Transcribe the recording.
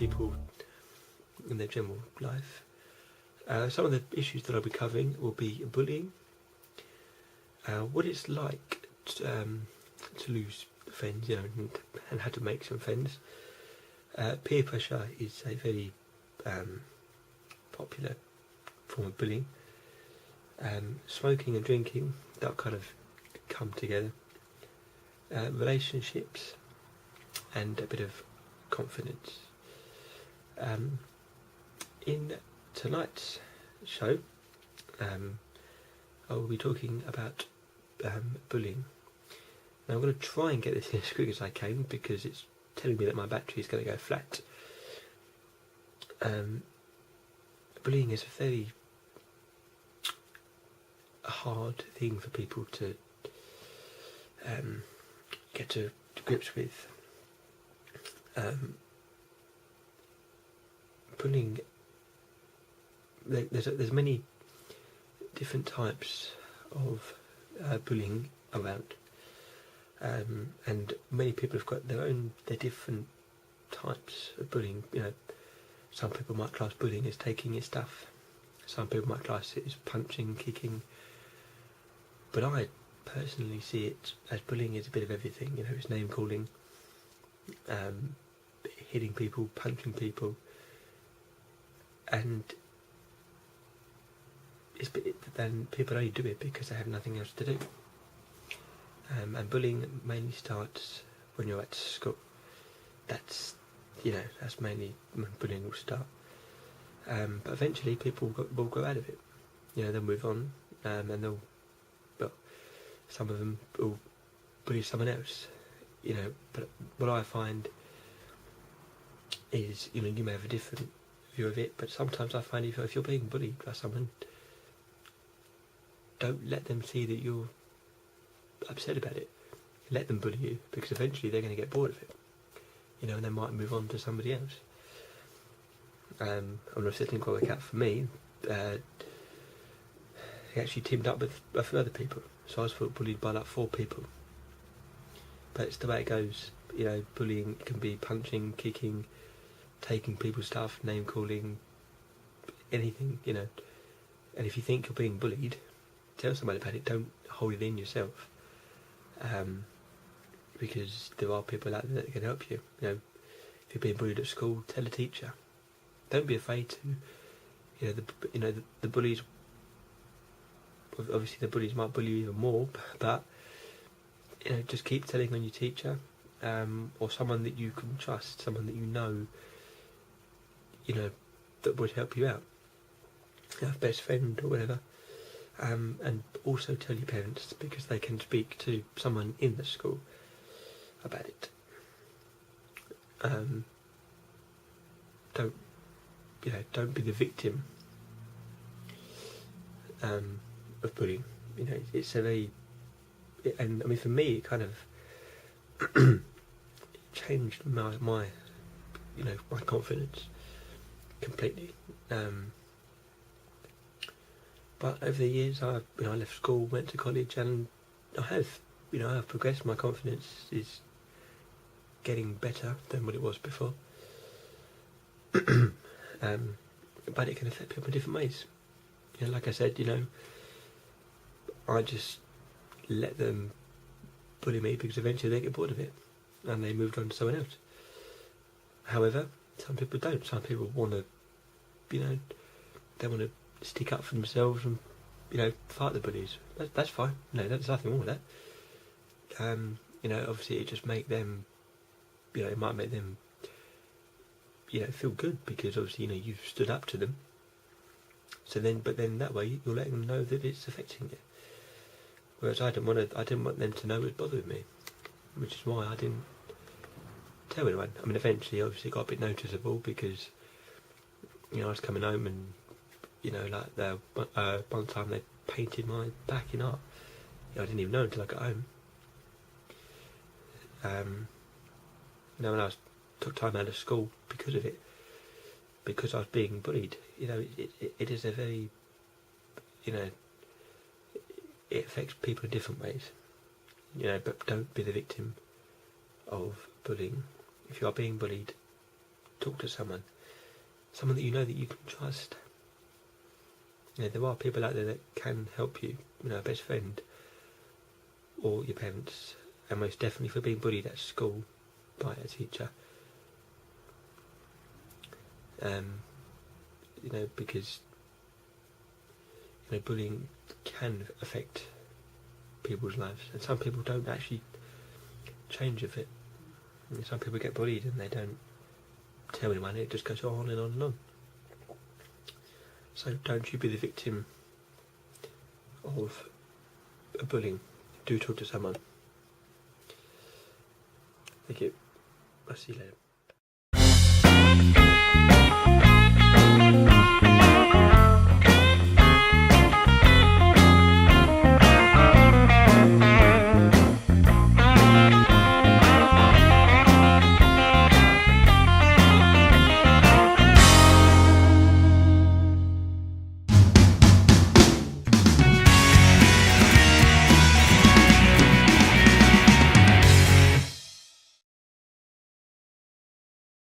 people in their general life. Some of the issues that I'll be covering will be bullying, what it's like to lose friends, and how to make some friends. Peer pressure is a very popular form of bullying. Smoking and drinking, that kind of come together. Relationships and a bit of confidence. In tonight's show, I will be talking about bullying. Now I'm going to try and get this in as quick as I can because it's telling me that my battery is going to go flat. Bullying is a very hard thing for people to get to grips with. Bullying, there's many different types of bullying around, and many people have got their different types of bullying. Some people might class bullying as taking your stuff. Some people might class it as punching, kicking. But I personally see it as bullying is a bit of everything. It's name calling, hitting people, punching people, and then people only do it because they have nothing else to do. And bullying mainly starts when you're at school. That's mainly when bullying will start. But eventually people will grow out of it. They'll move on, and some of them will bully someone else. But what I find is, you may have a different view of it, but sometimes I find if you're being bullied by someone, don't let them see that you're upset about it. Let them bully you, because eventually they're going to get bored of it. And they might move on to somebody else. I'm not sitting quite work out for me. He actually teamed up with a few other people, so I was bullied by like 4 people. But it's the way it goes. Bullying can be punching, kicking, taking people's stuff, name calling, anything. And if you think you're being bullied, tell somebody about it. Don't hold it in yourself. Because there are people out there that can help you. If you're being bullied at school, tell a teacher. Don't be afraid to. The bullies. Obviously, the bullies might bully you even more, but just keep telling on your teacher, or someone that you can trust, someone that that would help you out. Best friend or whatever. And also tell your parents, because they can speak to someone in the school about it. Don't be the victim of bullying. It's a very, and I mean for me it kind of changed my my confidence completely. But over the years, I left school, went to college, and I have progressed. My confidence is getting better than what it was before. But it can affect people in different ways. Like I said, I just let them bully me because eventually they get bored of it and they moved on to someone else. However, some people don't. Some people want to, they want to stick up for themselves and, fight the bullies. That's fine. There's nothing wrong with that. Obviously it just make them, it might make them, feel good because obviously, you've stood up to them. But then that way you're letting them know that it's affecting you. Whereas I didn't want them to know it was bothering me, which is why I didn't tell anyone. I mean, eventually, obviously, it got a bit noticeable because, I was coming home and, one time they painted my back in art. I didn't even know until I got home. When I took time out of school because of it, because I was being bullied. It is a very, it affects people in different ways. But don't be the victim of bullying. If you are being bullied, talk to someone that you know that you can trust. You know, there are people out there that can help you, you know, a best friend or your parents, and most definitely for being bullied at school by a teacher. You know, because you know, bullying can affect people's lives, and some people don't actually change of it. And some people get bullied and they don't tell anyone, it just goes on and on and on. So don't you be the victim of a bullying. Do talk to someone. Thank you. I'll see you later.